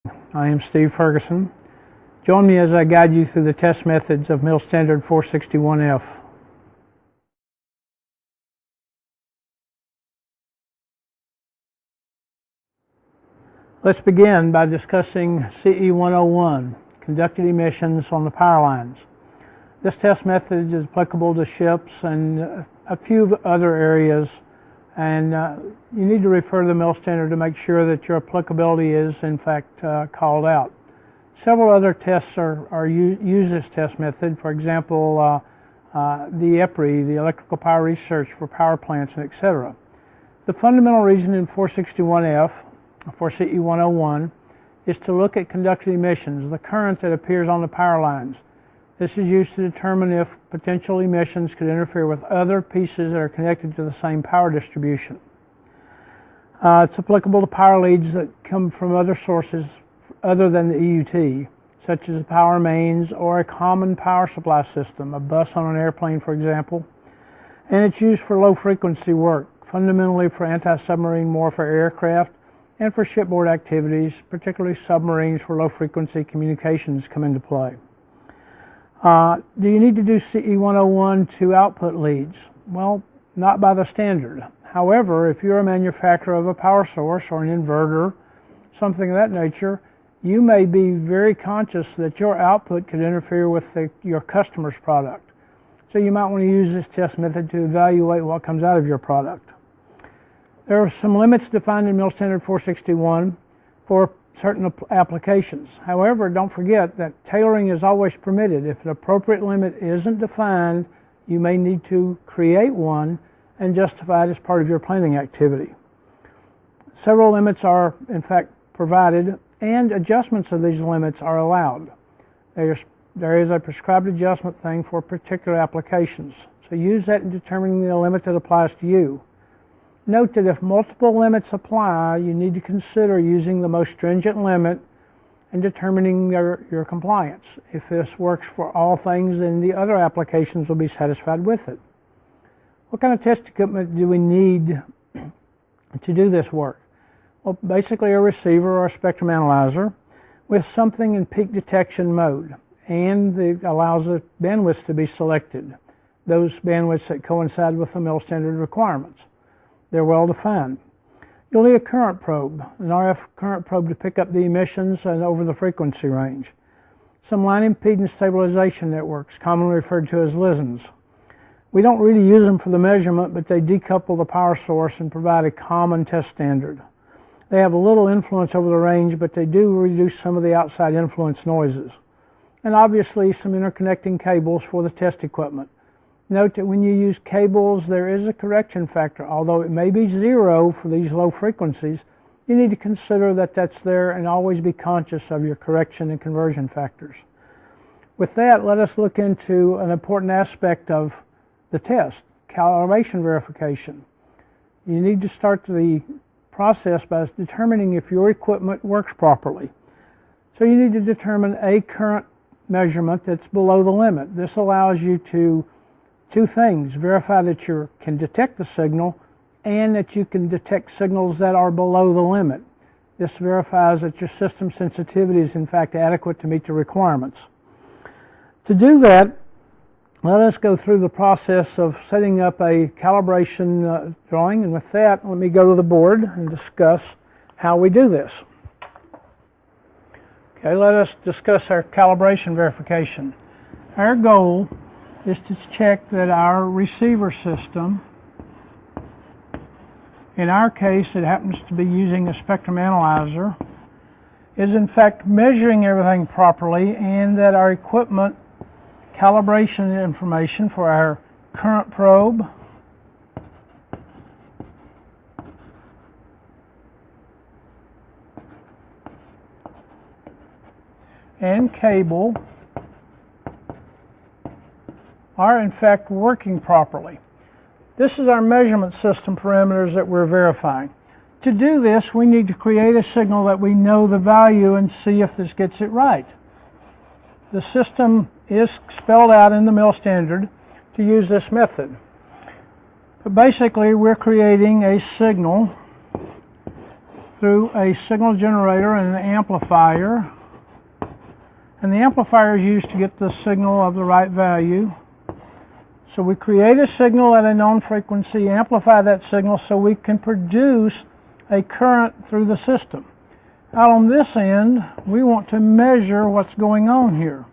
I am Steve Ferguson. Join me as I guide you through the test methods of MIL-STD-461F. Let's begin by discussing CE101, conducted emissions on the power lines. This test method is applicable to ships and a few other areas, and you need to refer to the MIL standard to make sure that your applicability is in fact called out. Several other tests use this test method. For example, the EPRI, the Electrical Power Research for Power Plants, and etc. The fundamental reason in 461F, for CE101, is to look at conducted emissions, the current that appears on the power lines. This is used to determine if potential emissions could interfere with other pieces that are connected to the same power distribution. It's applicable to power leads that come from other sources other than the EUT, such as power mains or a common power supply system, a bus on an airplane, for example. And it's used for low frequency work, fundamentally for anti-submarine warfare aircraft and for shipboard activities, particularly submarines where low frequency communications come into play. Do you need to do CE101 to output leads? Well, not by the standard. However, if you're a manufacturer of a power source or an inverter, something of that nature, you may be very conscious that your output could interfere with your customer's product. So you might want to use this test method to evaluate what comes out of your product. There are some limits defined in MIL Standard 461 for certain applications. However, don't forget that tailoring is always permitted. If an appropriate limit isn't defined, you may need to create one and justify it as part of your planning activity. Several limits are in fact provided, and adjustments of these limits are allowed. There is a prescribed adjustment thing for particular applications. So use that in determining the limit that applies to you. Note that if multiple limits apply, you need to consider using the most stringent limit and determining your compliance. If this works for all things, then the other applications will be satisfied with it. What kind of test equipment do we need to do this work? Well, basically a receiver or a spectrum analyzer with something in peak detection mode, and it allows the bandwidths to be selected, those bandwidths that coincide with the MIL standard requirements. They're well defined. You'll need a current probe, an RF current probe to pick up the emissions and over the frequency range. Some line impedance stabilization networks, commonly referred to as LISNs. We don't really use them for the measurement, but they decouple the power source and provide a common test standard. They have a little influence over the range, but they do reduce some of the outside influence noises. And obviously some interconnecting cables for the test equipment. Note that when you use cables, there is a correction factor. Although it may be 0 for these low frequencies, you need to consider that that's there and always be conscious of your correction and conversion factors. With that, let us look into an important aspect of the test, calibration verification. You need to start the process by determining if your equipment works properly. So you need to determine a current measurement that's below the limit. This allows you to two things: verify that you can detect the signal and that you can detect signals that are below the limit. This verifies that your system sensitivity is in fact adequate to meet the requirements. To do that, let us go through the process of setting up a calibration drawing, and with that, let me go to the board and discuss how we do this. Okay, let us discuss our calibration verification. Our goal is to check that our receiver system, in our case it happens to be using a spectrum analyzer, is in fact measuring everything properly, and that our equipment calibration information for our current probe, and cable are in fact working properly. This is our measurement system parameters that we're verifying. To do this, we need to create a signal that we know the value and see if this gets it right. The system is spelled out in the MIL standard to use this method. But basically, we're creating a signal through a signal generator and an amplifier. And the amplifier is used to get the signal of the right value. So we create a signal at a known frequency, amplify that signal so we can produce a current through the system. Out on this end, we want to measure what's going on here.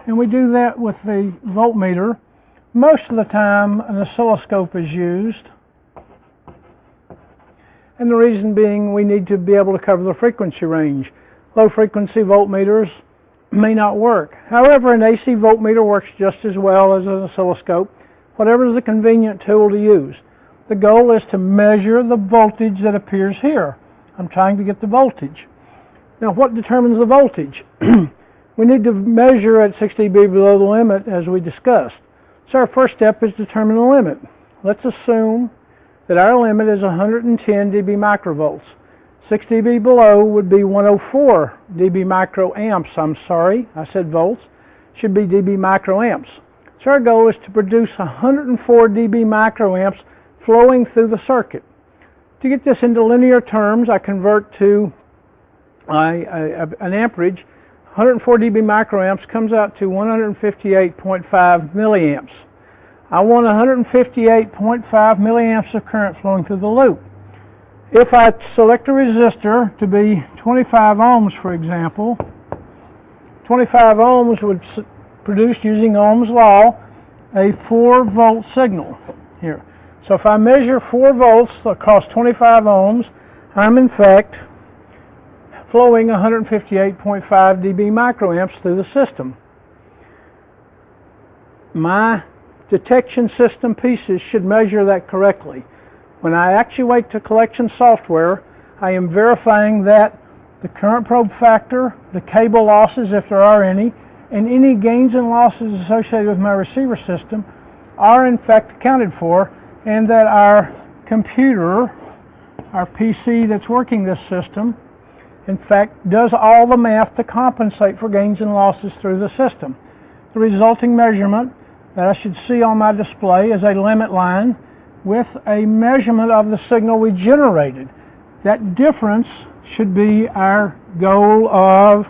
And we do that with the voltmeter. Most of the time, an oscilloscope is used. And the reason being, we need to be able to cover the frequency range. Low frequency voltmeters may not work. However, an AC voltmeter works just as well as an oscilloscope, whatever is the convenient tool to use. The goal is to measure the voltage that appears here. I'm trying to get the voltage. Now, what determines the voltage? We need to measure at 6 dB below the limit, as we discussed. So our first step is determine the limit. Let's assume that our limit is 110 dB microvolts. 6 dB below would be 104 dB microamps. I'm sorry, I said volts. Should be dB microamps. So our goal is to produce 104 dB microamps flowing through the circuit. To get this into linear terms, I convert to an amperage. 104 dB microamps comes out to 158.5 milliamps. I want 158.5 milliamps of current flowing through the loop. If I select a resistor to be 25 ohms, for example, 25 ohms would produce, using Ohm's law, a 4 volt signal here. So if I measure 4 volts across 25 ohms, I'm in fact flowing 158.5 dB microamps through the system. My detection system pieces should measure that correctly. When I actuate to collection software, I am verifying that the current probe factor, the cable losses, if there are any, and any gains and losses associated with my receiver system are in fact accounted for, and that our computer, our PC that's working this system, in fact does all the math to compensate for gains and losses through the system. The resulting measurement that I should see on my display is a limit line with a measurement of the signal we generated. That difference should be our goal of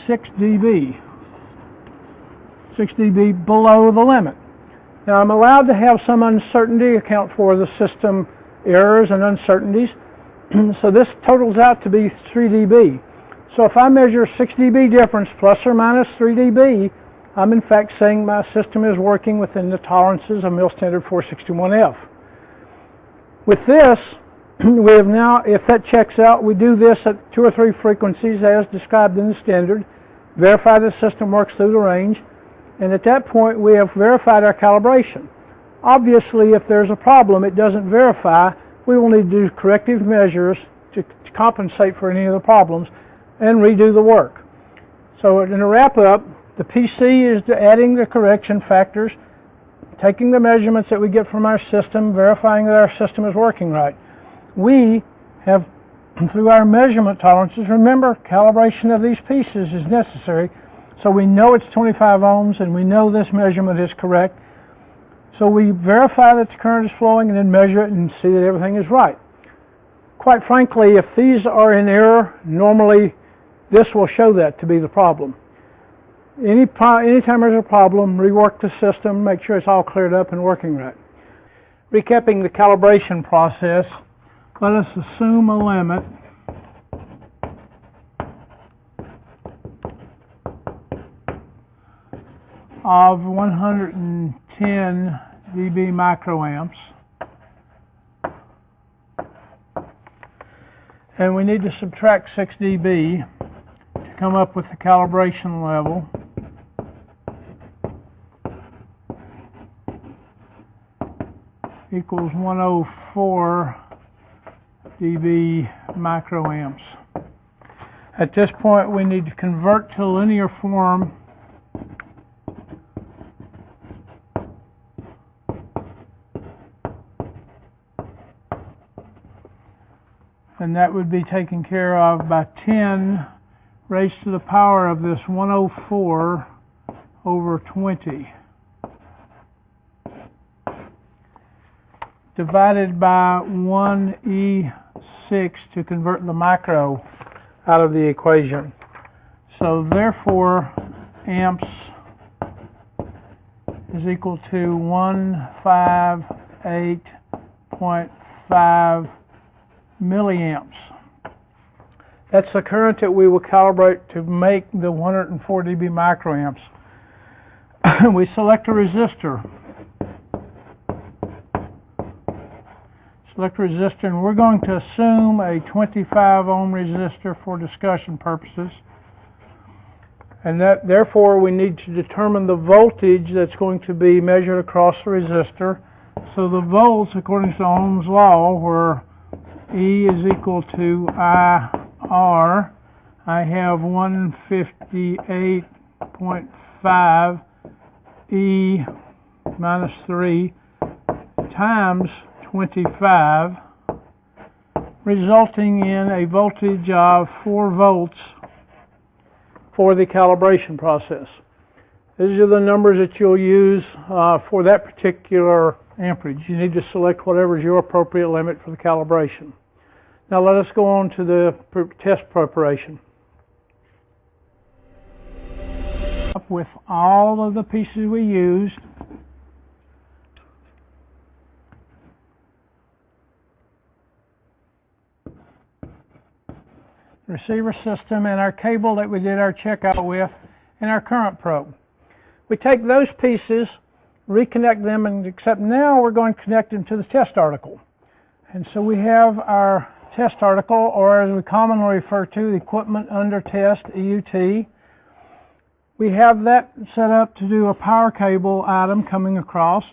6 dB. 6 dB below the limit. Now I'm allowed to have some uncertainty, account for the system errors and uncertainties. So this totals out to be 3 dB. So if I measure 6 dB difference plus or minus 3 dB, I'm in fact saying my system is working within the tolerances of MIL-STD-461F. With this, we have now, if that checks out, we do this at 2 or 3 frequencies as described in the standard, verify the system works through the range, and at that point we have verified our calibration. Obviously, if there's a problem it doesn't verify, we will need to do corrective measures to compensate for any of the problems and redo the work. So in a wrap up, the PC is adding the correction factors, taking the measurements that we get from our system, verifying that our system is working right. We have, through our measurement tolerances, remember, calibration of these pieces is necessary, so we know it's 25 ohms and we know this measurement is correct. So we verify that the current is flowing and then measure it and see that everything is right. Quite frankly, if these are in error, normally this will show that to be the problem. Anytime there's a problem, rework the system, make sure it's all cleared up and working right. Recapping the calibration process, let us assume a limit of 110 dB microamps, and we need to subtract 6 dB to come up with the calibration level. Equals 104 dB microamps. At this point we need to convert to linear form and that would be taken care of by 10 raised to the power of this 104 over 20. divided by 1E6 to convert the micro out of the equation. So therefore, amps is equal to 158.5 milliamps. That's the current that we will calibrate to make the 104 dB microamps. We select a resistor. Select resistor, and we're going to assume a 25 ohm resistor for discussion purposes. And that, therefore, we need to determine the voltage that's going to be measured across the resistor. So the volts, according to Ohm's law, where E is equal to IR, I have 158.5 E minus 3 times 25, resulting in a voltage of 4 volts for the calibration process. These are the numbers that you'll use for that particular amperage. You need to select whatever is your appropriate limit for the calibration. Now let us go on to the test preparation. With all of the pieces we used, receiver system and our cable that we did our checkout with, and our current probe. We take those pieces, reconnect them, and except now we're going to connect them to the test article. And so we have our test article, or as we commonly refer to, the equipment under test, EUT. We have that set up to do a power cable item coming across,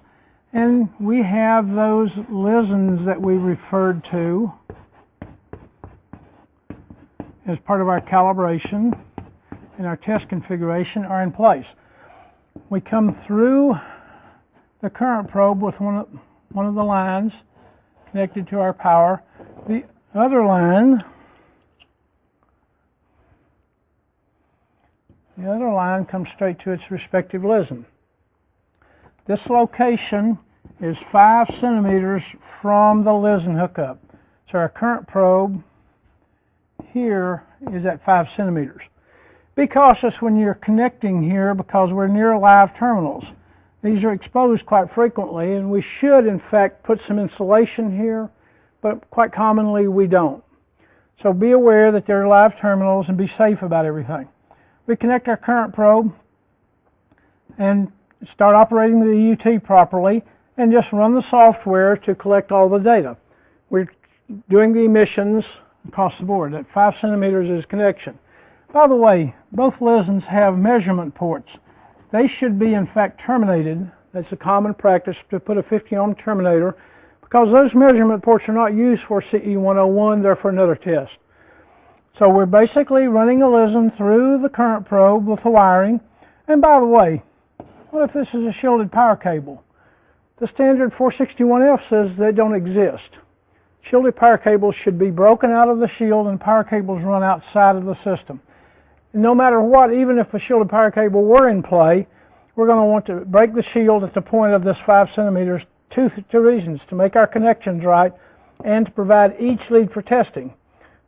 and we have those listens that we referred to as part of our calibration and our test configuration are in place. We come through the current probe with one of the lines connected to our power. The other line comes straight to its respective listen. This location is 5 centimeters from the listen hookup. So our current probe here is at 5 centimeters. Be cautious when you're connecting here because we're near live terminals. These are exposed quite frequently, and we should in fact put some insulation here, but quite commonly we don't. So be aware that there are live terminals and be safe about everything. We connect our current probe and start operating the EUT properly and just run the software to collect all the data. We're doing the emissions across the board. At 5 centimeters is connection. By the way, both listens have measurement ports. They should be in fact terminated. That's a common practice to put a 50 ohm terminator because those measurement ports are not used for CE101, they're for another test. So we're basically running a listen through the current probe with the wiring. And by the way, what if this is a shielded power cable? The standard 461F says they don't exist. Shielded power cables should be broken out of the shield and power cables run outside of the system. And no matter what, even if a shielded power cable were in play, we're going to want to break the shield at the point of this 5 centimeters. Two reasons: to make our connections right and to provide each lead for testing.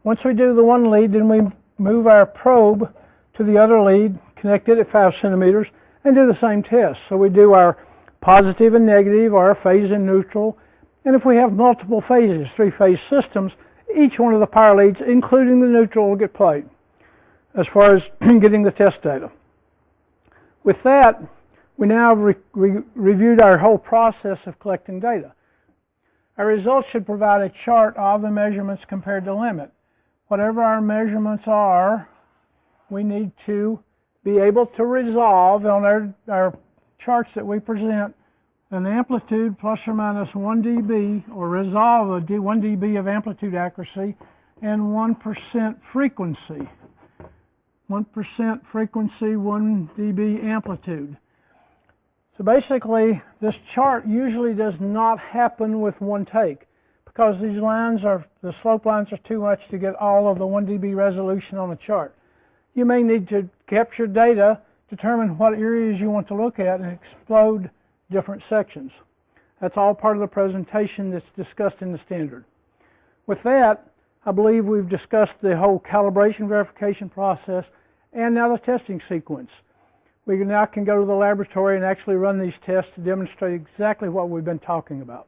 Once we do the one lead, then we move our probe to the other lead, connect it at 5 centimeters, and do the same test. So we do our positive and negative, our phase and neutral, and if we have multiple phases, 3-phase systems, each one of the power leads, including the neutral, will get played as far as getting the test data. With that, we now reviewed our whole process of collecting data. Our results should provide a chart of the measurements compared to limit. Whatever our measurements are, we need to be able to resolve on our charts that we present an amplitude plus or minus 1 dB, or resolve a 1 dB of amplitude accuracy, and 1% frequency. 1% frequency, 1 dB amplitude. So basically, this chart usually does not happen with one take because these lines the slope lines are too much to get all of the 1 dB resolution on a chart. You may need to capture data, determine what areas you want to look at, and explode different sections. That's all part of the presentation that's discussed in the standard. With that, I believe we've discussed the whole calibration verification process and now the testing sequence. We now can go to the laboratory and actually run these tests to demonstrate exactly what we've been talking about.